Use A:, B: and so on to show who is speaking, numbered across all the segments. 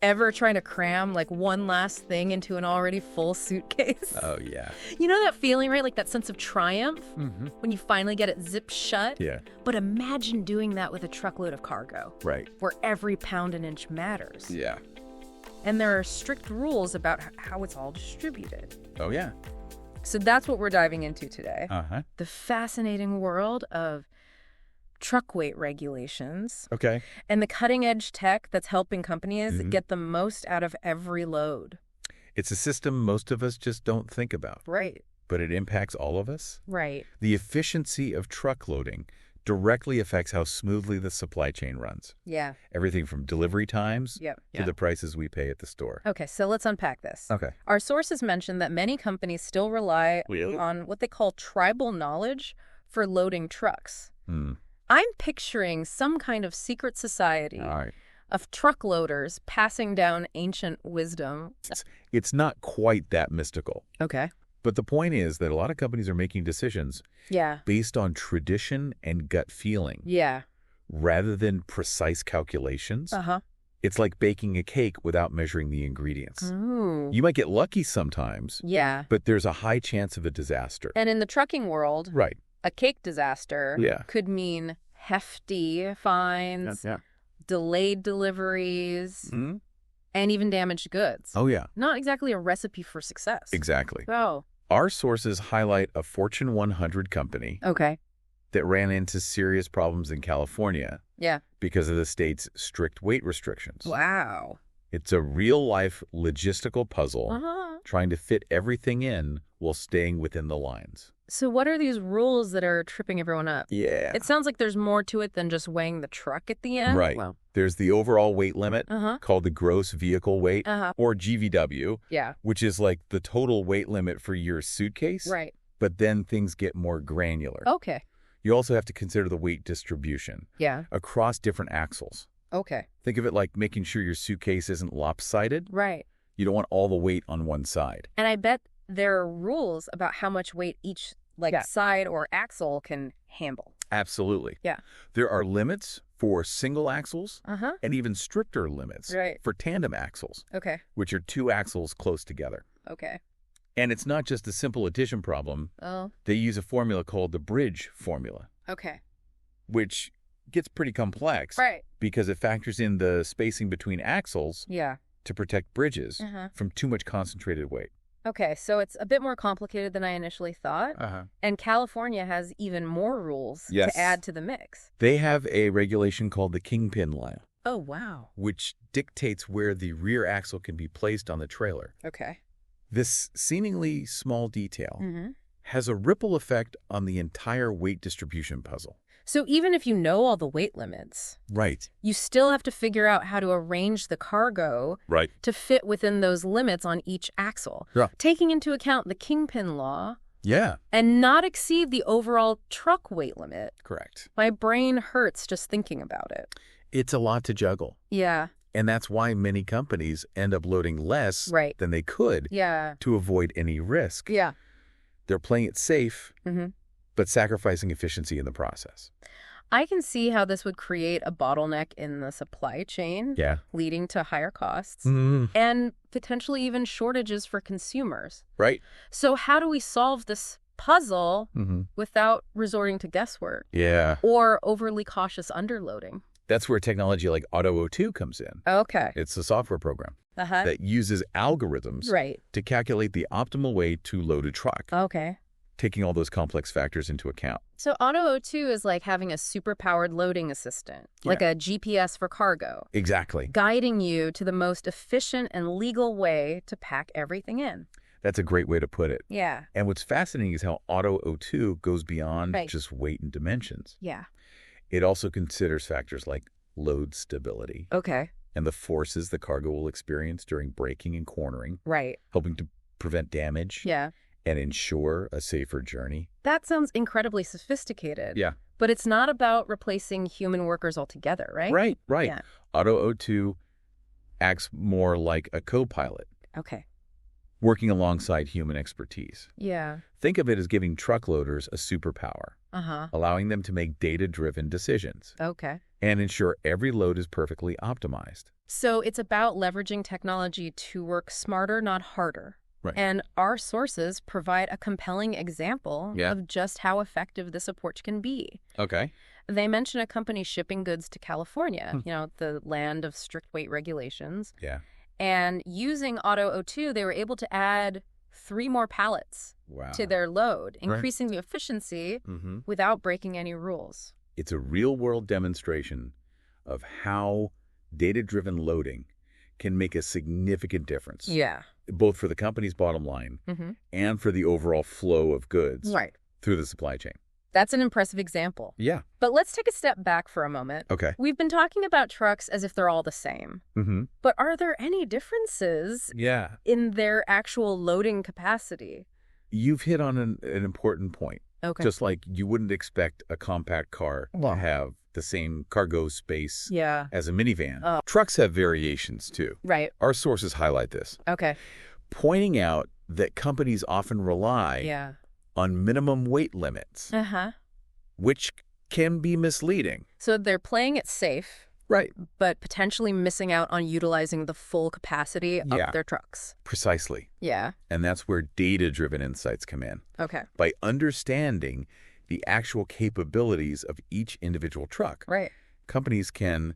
A: ever trying to cram like one last thing into an already full suitcase?
B: Oh, yeah.
A: You know that feeling, right? Like that sense of triumph
B: Mm-hmm.
A: when you finally get it zipped shut?
B: Yeah.
A: But imagine doing that with a truckload of cargo,
B: Right.
A: where every pound and inch matters.
B: Yeah.
A: And there are strict rules about how it's all distributed.
B: Oh, yeah.
A: So that's what we're diving into today.
B: Uh-huh.
A: The fascinating world of truck weight regulations
B: Okay.
A: and the cutting-edge tech that's helping companies
B: Mhm.
A: get the most out of every load.
B: It's a system most of us just don't think about,
A: Right.
B: but it impacts all of us.
A: Right.
B: The efficiency of truck loading directly affects how smoothly the supply chain runs.
A: Yeah.
B: Everything from delivery times
A: Yep.
B: to the prices we pay at the store.
A: Okay, so let's unpack this.
B: Okay.
A: Our sources mention that many companies still rely
B: Really?
A: on what they call tribal knowledge for loading trucks.
B: Hmm.
A: I'm picturing some kind of secret society
B: All right.
A: of truck loaders passing down ancient wisdom.
B: It's not quite that mystical.
A: Okay.
B: But the point is that a lot of companies are making decisions
A: Yeah.
B: based on tradition and gut feeling
A: Yeah.
B: rather than precise calculations.
A: Uh-huh.
B: It's like baking a cake without measuring the ingredients.
A: Ooh.
B: You might get lucky sometimes,
A: Yeah.
B: but there's a high chance of a disaster.
A: And in the trucking world,
B: Right.
A: a cake disaster
B: Yeah.
A: could mean hefty fines, delayed deliveries,
B: Mhm.
A: and even damaged goods.
B: Oh, yeah.
A: Not exactly a recipe for success.
B: Exactly.
A: Oh,
B: Our sources highlight a Fortune 100 company
A: okay.
B: that ran into serious problems in California
A: Yeah.
B: because of the state's strict weight restrictions.
A: Wow.
B: It's a real-life logistical puzzle
A: Uh-huh.
B: trying to fit everything in while staying within the lines.
A: So what are these rules that are tripping everyone up?
B: Yeah.
A: It sounds like there's more to it than just weighing the truck at the end.
B: Right.
A: Wow.
B: There's the overall weight limit
A: Uh-huh.
B: called the gross vehicle weight,
A: Uh-huh.
B: or GVW,
A: Yeah.
B: which is like the total weight limit for your suitcase.
A: Right.
B: But then things get more granular.
A: Okay.
B: You also have to consider the weight distribution
A: Yeah.
B: across different axles.
A: Okay.
B: Think of it like making sure your suitcase isn't lopsided.
A: Right.
B: You don't want all the weight on one side.
A: And I bet there are rules about how much weight each side or axle can handle.
B: Absolutely.
A: Yeah.
B: There are limits for single axles
A: Uh-huh.
B: and even stricter limits
A: Right.
B: for tandem axles,
A: Okay.
B: which are two axles close together.
A: Okay.
B: And it's not just a simple addition problem.
A: Oh.
B: They use a formula called the bridge formula,
A: Okay.
B: which gets pretty complex
A: Right.
B: because it factors in the spacing between axles
A: Yeah.
B: to protect bridges
A: Uh-huh.
B: from too much concentrated weight.
A: Okay, so it's a bit more complicated than I initially thought.
B: Uh-huh.
A: And California has even more rules
B: Yes.
A: to add to the mix.
B: They have a regulation called the kingpin law,
A: Oh, wow.
B: which dictates where the rear axle can be placed on the trailer.
A: Okay.
B: This seemingly small detail
A: Mm-hmm.
B: has a ripple effect on the entire weight distribution puzzle.
A: So even if you know all the weight limits,
B: Right.
A: you still have to figure out how to arrange the cargo
B: Right.
A: to fit within those limits on each axle,
B: Yeah.
A: taking into account the kingpin law
B: Yeah.
A: and not exceed the overall truck weight limit.
B: Correct.
A: My brain hurts just thinking about it.
B: It's a lot to juggle.
A: Yeah.
B: And that's why many companies end up loading less
A: Right.
B: than they could
A: Yeah.
B: to avoid any risk.
A: Yeah.
B: They're playing it safe,
A: Mm-hmm.
B: but sacrificing efficiency in the process.
A: I can see how this would create a bottleneck in the supply chain,
B: Yeah.
A: leading to higher costs
B: Mm-hmm.
A: and potentially even shortages for consumers.
B: Right?
A: So how do we solve this puzzle
B: Mm-hmm.
A: without resorting to guesswork
B: Yeah.
A: or overly cautious underloading?
B: That's where technology like AutoO2 comes in.
A: Okay.
B: It's a software program
A: Uh-huh.
B: that uses algorithms
A: Right.
B: to calculate the optimal way to load a truck,
A: Okay.
B: taking all those complex factors into account.
A: So AutoO2 is like having a super-powered loading assistant, like a GPS for cargo,
B: Exactly.
A: guiding you to the most efficient and legal way to pack everything in.
B: That's a great way to put it.
A: Yeah.
B: And what's fascinating is how AutoO2 goes beyond
A: Right.
B: just weight and dimensions.
A: Yeah.
B: It also considers factors like load stability
A: Okay.
B: and the forces the cargo will experience during braking and cornering,
A: Right.
B: helping to prevent damage
A: Yeah.
B: and ensure a safer journey.
A: That sounds incredibly sophisticated.
B: Yeah.
A: But it's not about replacing human workers altogether, right?
B: Right.
A: Yeah.
B: AutoO2 acts more like a co-pilot,
A: Okay.
B: working alongside human expertise.
A: Yeah.
B: Think of it as giving truck loaders a superpower,
A: Uh-huh.
B: allowing them to make data-driven decisions
A: Okay.
B: and ensure every load is perfectly optimized.
A: So it's about leveraging technology to work smarter, not harder.
B: Right.
A: And our sources provide a compelling example
B: Yeah.
A: of just how effective this approach can be.
B: Okay.
A: They mention a company shipping goods to California, the land of strict weight regulations.
B: Yeah.
A: And using Auto O2, they were able to add 3 more pallets to their load, increasing the efficiency without breaking any rules.
B: It's a real-world demonstration of how data-driven loading can make a significant difference.
A: Yeah.
B: Both for the company's bottom line and for the overall flow of goods through the supply chain.
A: That's an impressive example.
B: Yeah.
A: But let's take a step back for a moment.
B: Okay.
A: We've been talking about trucks as if they're all the same. But are there any differences in their actual loading capacity?
B: You've hit on an important point.
A: Okay.
B: Just like you wouldn't expect a compact car to have the same cargo space as a minivan. Trucks have variations too.
A: Right.
B: Our sources highlight this.
A: Okay.
B: Pointing out that companies often rely on minimum weight limits, which can be misleading.
A: So they're playing it safe.
B: Right.
A: But potentially missing out on utilizing the full capacity of their trucks.
B: Precisely.
A: Yeah.
B: And that's where data-driven insights come in.
A: Okay.
B: By understanding the actual capabilities of each individual truck, companies can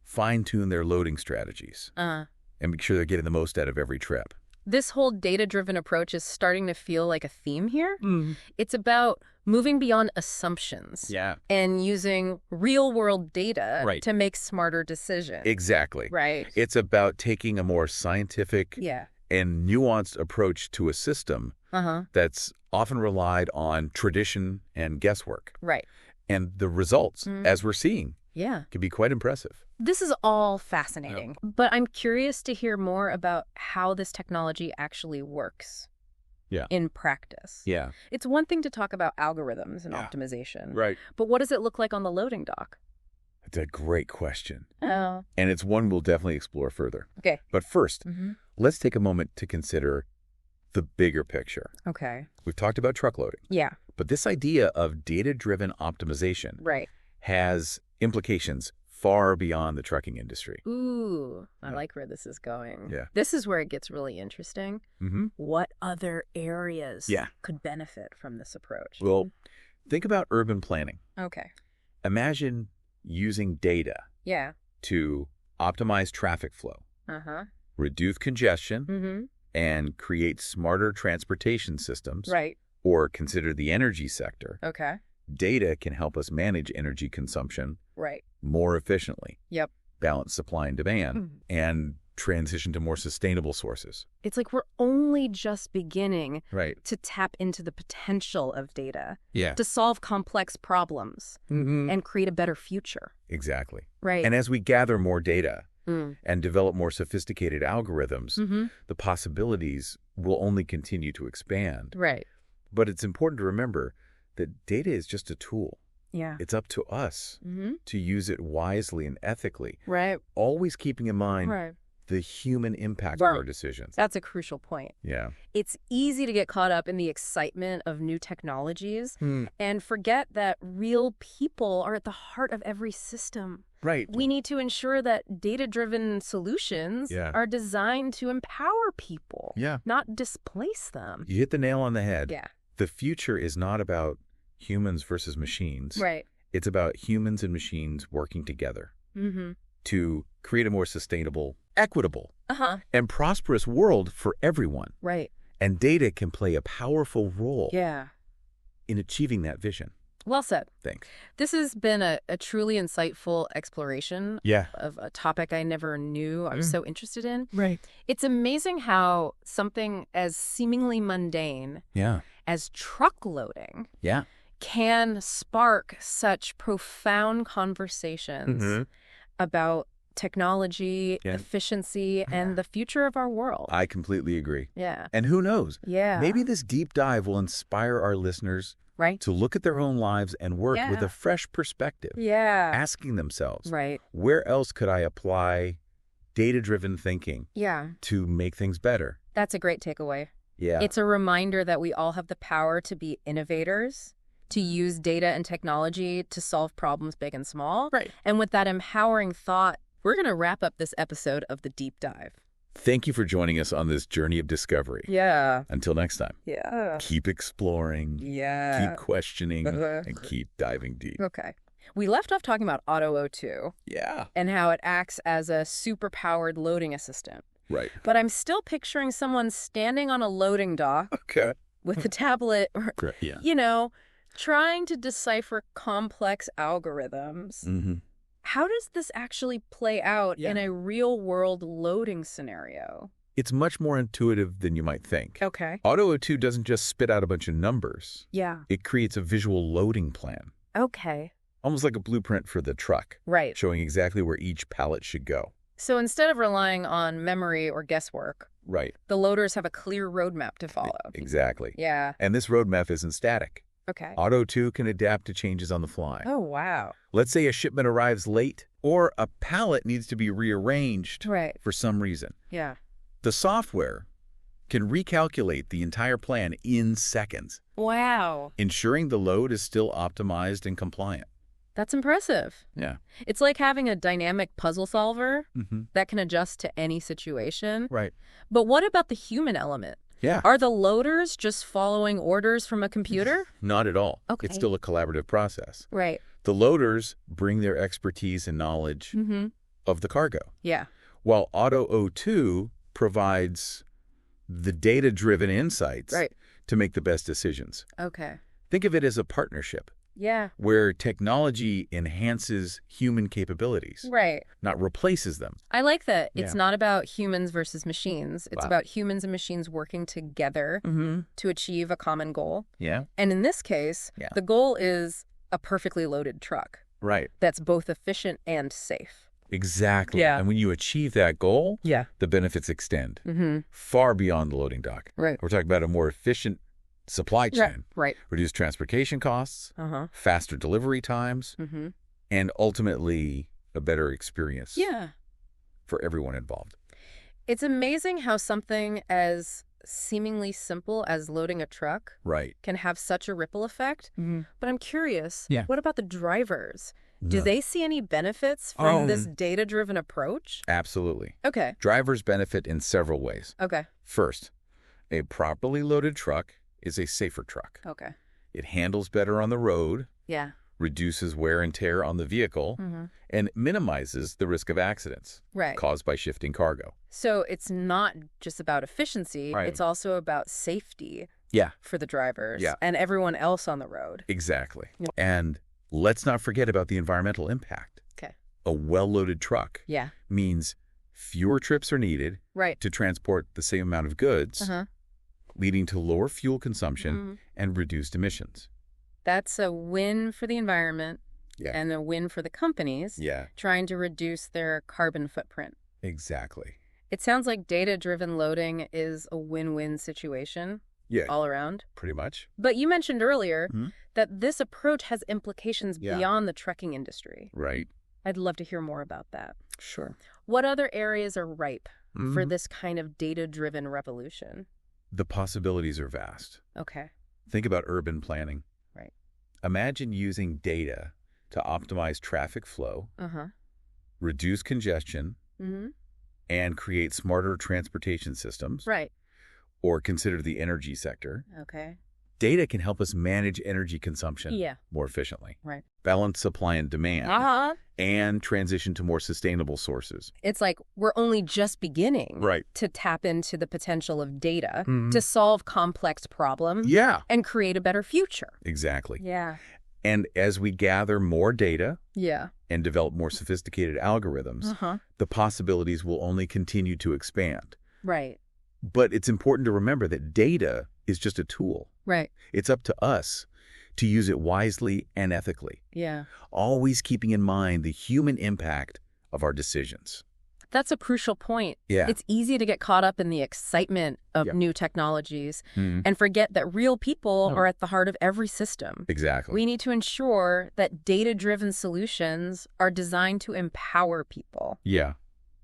B: fine-tune their loading strategies and make sure they're getting the most out of every trip.
A: This whole data-driven approach is starting to feel like a theme here. It's about moving beyond assumptions and using real-world data to make smarter decisions.
B: Exactly.
A: Right.
B: It's about taking a more scientific and nuanced approach to a system that's often relied on tradition and guesswork.
A: Right.
B: And the results, as we're seeing, can be quite impressive.
A: This is all fascinating, but I'm curious to hear more about how this technology actually works in practice.
B: Yeah.
A: It's one thing to talk about algorithms and optimization.
B: Right.
A: But what does it look like on the loading dock?
B: It's a great question.
A: Oh.
B: And it's one we'll definitely explore further.
A: Okay.
B: But first, let's take a moment to consider the bigger picture.
A: Okay.
B: We've talked about truckloading.
A: Yeah.
B: But this idea of data-driven optimization has implications far beyond the trucking industry.
A: Ooh, I like where this is going.
B: Yeah.
A: This is where it gets really interesting. What other areas could benefit from this approach?
B: Well, think about urban planning.
A: Okay.
B: Imagine using data to optimize traffic flow, reduce congestion, and create smarter transportation systems.
A: Right.
B: Or consider the energy sector.
A: Okay.
B: Data can help us manage energy consumption more efficiently, balance supply and demand, and transition to more sustainable sources.
A: It's like we're only just beginning
B: Right.
A: to tap into the potential of data
B: Yeah.
A: to solve complex problems and create a better future.
B: Exactly.
A: Right.
B: And as we gather more data and develop more sophisticated algorithms, the possibilities will only continue to expand.
A: Right.
B: But it's important to remember that data is just a tool.
A: Yeah.
B: It's up to us to use it wisely and ethically,
A: Right.
B: always keeping in mind the human impact of our decisions.
A: That's a crucial point.
B: Yeah.
A: It's easy to get caught up in the excitement of new technologies and forget that real people are at the heart of every system.
B: Right.
A: We need to ensure that data-driven solutions are designed to empower people, not displace them.
B: You hit the nail on the head.
A: Yeah.
B: The future is not about humans versus machines.
A: Right.
B: It's about humans and machines working together to create a more sustainable, equitable, and prosperous world for everyone.
A: Right.
B: And data can play a powerful role in achieving that vision.
A: Well said.
B: Thanks.
A: This has been a truly insightful exploration of a topic I never knew I was so interested in.
B: Right.
A: It's amazing how something as seemingly mundane as truck loading can spark such profound conversations about technology, efficiency, and the future of our world.
B: I completely agree.
A: Yeah.
B: And who knows?
A: Yeah.
B: Maybe this deep dive will inspire our listeners to look at their own lives and work with a fresh perspective.
A: Yeah.
B: Asking themselves, where else could I apply data-driven thinking to make things better?
A: That's a great takeaway.
B: Yeah.
A: It's a reminder that we all have the power to be innovators, to use data and technology to solve problems big and small.
B: Right.
A: And with that empowering thought we're going to wrap up this episode of The Deep Dive.
B: Thank you for joining us on this journey of discovery.
A: Yeah.
B: Until next time.
A: Yeah.
B: Keep exploring.
A: Yeah.
B: Keep questioning. And keep diving deep.
A: Okay. We left off talking about Auto O2.
B: Yeah.
A: And how it acts as a super-powered loading assistant.
B: Right.
A: But I'm still picturing someone standing on a loading dock.
B: Okay.
A: With a tablet or, you know, trying to decipher complex algorithms.
B: Mm-hmm.
A: How does this actually play out in a real-world loading scenario?
B: It's much more intuitive than you might think.
A: Okay.
B: Auto O2 doesn't just spit out a bunch of numbers.
A: Yeah.
B: It creates a visual loading plan.
A: Okay.
B: Almost like a blueprint for the truck.
A: Right.
B: Showing exactly where each pallet should go.
A: So instead of relying on memory or guesswork,
B: right,
A: the loaders have a clear roadmap to follow.
B: Exactly.
A: Yeah.
B: And this roadmap isn't static.
A: Okay.
B: Auto 2 can adapt to changes on the fly.
A: Oh, wow.
B: Let's say a shipment arrives late or a pallet needs to be rearranged for some reason.
A: Yeah.
B: The software can recalculate the entire plan in seconds.
A: Wow.
B: Ensuring the load is still optimized and compliant.
A: That's impressive.
B: Yeah.
A: It's like having a dynamic puzzle solver that can adjust to any situation.
B: Right.
A: But what about the human element?
B: Yeah.
A: Are the loaders just following orders from a computer?
B: Not at all.
A: Okay.
B: It's still a collaborative process.
A: Right.
B: The loaders bring their expertise and knowledge of the cargo.
A: Yeah.
B: While Auto O2 provides the data-driven insights to make the best decisions.
A: Okay.
B: Think of it as a partnership.
A: Yeah.
B: Where technology enhances human capabilities.
A: Right.
B: Not replaces them.
A: I like that. It's not about humans versus machines. It's about humans and machines working together to achieve a common goal.
B: Yeah.
A: And in this case, the goal is a perfectly loaded truck.
B: Right.
A: That's both efficient and safe.
B: Exactly.
A: Yeah.
B: And when you achieve that goal, the benefits extend far beyond the loading dock.
A: Right.
B: We're talking about a more efficient supply chain,
A: right?
B: Reduce transportation costs, faster delivery times, and ultimately a better experience for everyone involved.
A: It's amazing how something as seemingly simple as loading a truck can have such a ripple effect. But I'm curious, what about the drivers? Do they see any benefits from this data-driven approach?
B: Absolutely.
A: Okay.
B: Drivers benefit in several ways.
A: Okay.
B: First, a properly loaded truck is a safer truck.
A: Okay.
B: It handles better on the road,
C: reduces wear and tear on the vehicle, and minimizes the risk of accidents caused by shifting cargo.
A: So it's not just about efficiency, it's also about safety for the drivers and everyone else on the road.
C: Exactly. And let's not forget about the environmental impact.
A: Okay.
C: A well-loaded truck means fewer trips are needed to transport the same amount of goods, leading to lower fuel consumption and reduced emissions.
A: That's a win for the environment and a win for the companies trying to reduce their carbon footprint.
C: Exactly.
A: It sounds like data-driven loading is a win-win situation all around.
C: Pretty much.
A: But you mentioned earlier that this approach has implications beyond the trucking industry.
C: Right.
A: I'd love to hear more about that.
C: Sure.
A: What other areas are ripe for this kind of data-driven revolution?
C: The possibilities are vast.
A: Okay.
C: Think about urban planning.
A: Right.
C: Imagine using data to optimize traffic flow, reduce congestion, and create smarter transportation systems.
A: Right.
C: Or consider the energy sector.
A: Okay.
C: Data can help us manage energy consumption more efficiently.
A: Right.
C: Balance supply and demand. And transition to more sustainable sources.
A: It's like we're only just beginning to tap into the potential of data to solve complex problems and create a better future.
C: Exactly.
A: Yeah.
C: And as we gather more data
A: and
C: develop more sophisticated algorithms, the possibilities will only continue to expand.
A: Right.
C: But it's important to remember that data is just a tool.
A: Right.
C: It's up to us to use it wisely and ethically.
A: Yeah.
C: Always keeping in mind the human impact of our decisions.
A: That's a crucial point.
C: Yeah.
A: It's easy to get caught up in the excitement of new technologies and forget that real people are at the heart of every system.
C: Exactly.
A: We need to ensure that data-driven solutions are designed to empower people.
C: Yeah.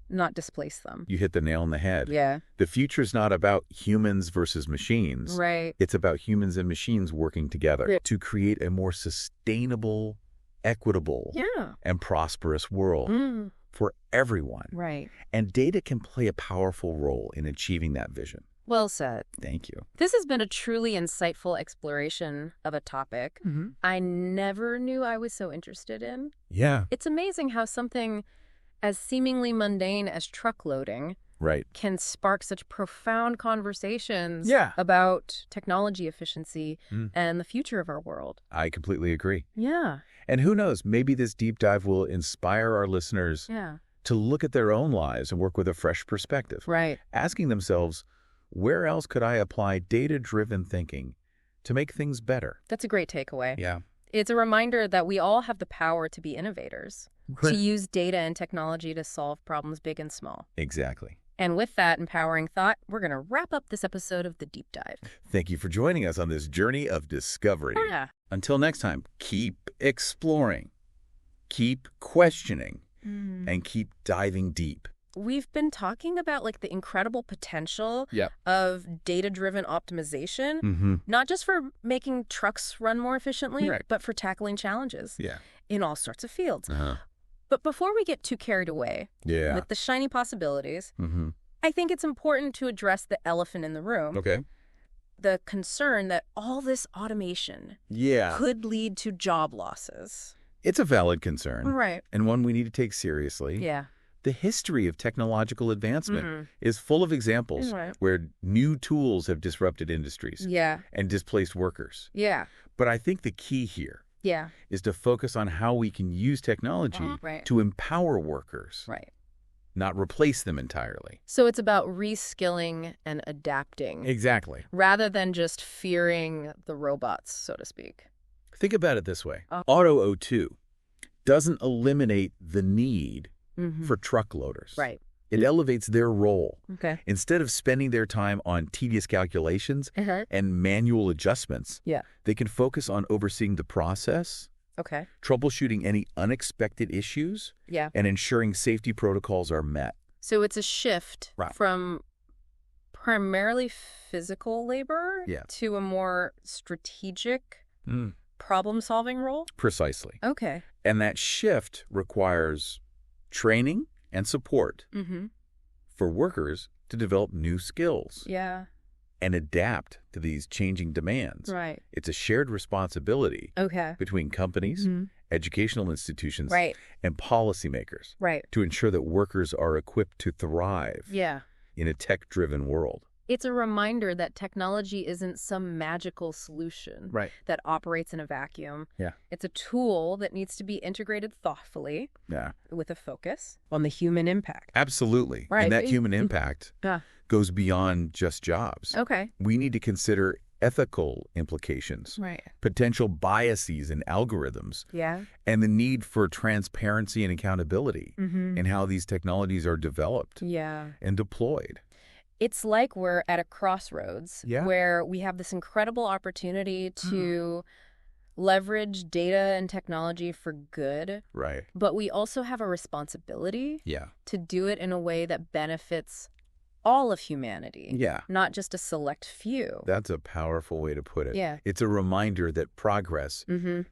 A: Not displace them.
C: You hit the nail on the head.
A: Yeah.
C: The future is not about humans versus machines.
A: Right.
C: It's about humans and machines working together to create a more sustainable, equitable, and prosperous world
B: for everyone.
A: Right.
B: And data can play a powerful role in achieving that vision.
A: Well said.
B: Thank you.
A: This has been a truly insightful exploration of a topic I never knew I was so interested in.
B: Yeah.
A: It's amazing how something as seemingly mundane as truckloading can spark such profound conversations about technology efficiency and the future of our world.
B: I completely agree.
A: Yeah.
B: And who knows, maybe this deep dive will inspire our listeners to look at their own lives and work with a fresh perspective.
A: Right.
B: Asking themselves, where else could I apply data-driven thinking to make things better?
A: That's a great takeaway.
B: Yeah.
A: It's a reminder that we all have the power to be innovators, to use data and technology to solve problems big and small.
B: Exactly.
A: And with that empowering thought, we're going to wrap up this episode of The Deep Dive.
B: Thank you for joining us on this journey of discovery.
A: Yeah.
B: Until next time, keep exploring, keep questioning, and keep diving deep.
A: We've been talking about the incredible potential of data-driven optimization, not just for making trucks run more efficiently, but for tackling challenges in all sorts of fields. But before we get too carried away with the shiny possibilities, I think it's important to address the elephant in the room.
B: Okay.
A: The concern that all this automation could lead to job losses.
B: It's a valid concern.
A: Right.
B: And one we need to take seriously.
A: Yeah.
B: The history of technological advancement is full of examples where new tools have disrupted industries and displaced workers.
A: Yeah.
B: But I think the key here is to focus on how we can use technology to empower workers, not replace them entirely.
A: So it's about reskilling and adapting.
B: Exactly.
A: Rather than just fearing the robots, so to speak.
B: Think about it this way. Auto O2 doesn't eliminate the need for truck loaders.
A: Right.
B: It elevates their role.
A: Okay.
B: Instead of spending their time on tedious calculations and manual adjustments, they can focus on overseeing the process, troubleshooting any unexpected issues, and ensuring safety protocols are met.
A: So it's a shift from primarily physical labor to a more strategic problem-solving role?
B: Precisely.
A: Okay.
B: And that shift requires training and support for workers to develop new skills and adapt to these changing demands.
A: Right.
B: It's a shared responsibility between companies, educational institutions, and policymakers to ensure that workers are equipped to thrive in a tech-driven world.
A: It's a reminder that technology isn't some magical solution that operates in a vacuum. It's a tool that needs to be integrated thoughtfully with a focus on the human impact.
B: Absolutely. And that human impact goes beyond just jobs.
A: Okay.
B: We need to consider ethical implications, potential biases in algorithms, and the need for transparency and accountability in how these technologies are developed and deployed.
A: It's like we're at a crossroads where we have this incredible opportunity to leverage data and technology for good. But we also have a responsibility to do it in a way that benefits all of humanity, not just a select few.
B: That's a powerful way to put it. It's a reminder that progress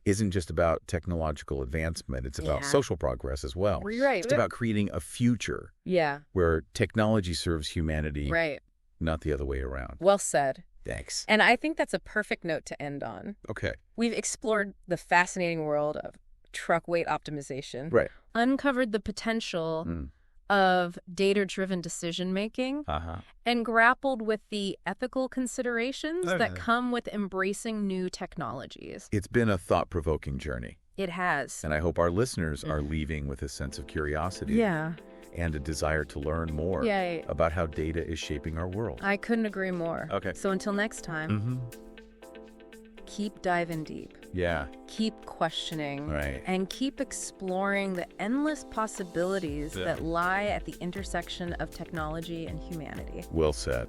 B: isn't just about technological advancement. It's about social progress as well.
A: Right.
B: It's about creating a future where technology serves humanity, not the other way around.
A: Well said.
B: Thanks.
A: And I think that's a perfect note to end on.
B: Okay.
A: We've explored the fascinating world of truck weight optimization, uncovered the potential of data-driven decision-making, and grappled with the ethical considerations that come with embracing new technologies.
B: It's been a thought-provoking journey.
A: It has.
B: And I hope our listeners are leaving with a sense of curiosity and a desire to learn more about how data is shaping our world.
A: I couldn't agree more.
B: Okay.
A: So until next time, keep diving deep. Keep questioning. And keep exploring the endless possibilities that lie at the intersection of technology and humanity.
B: Well said.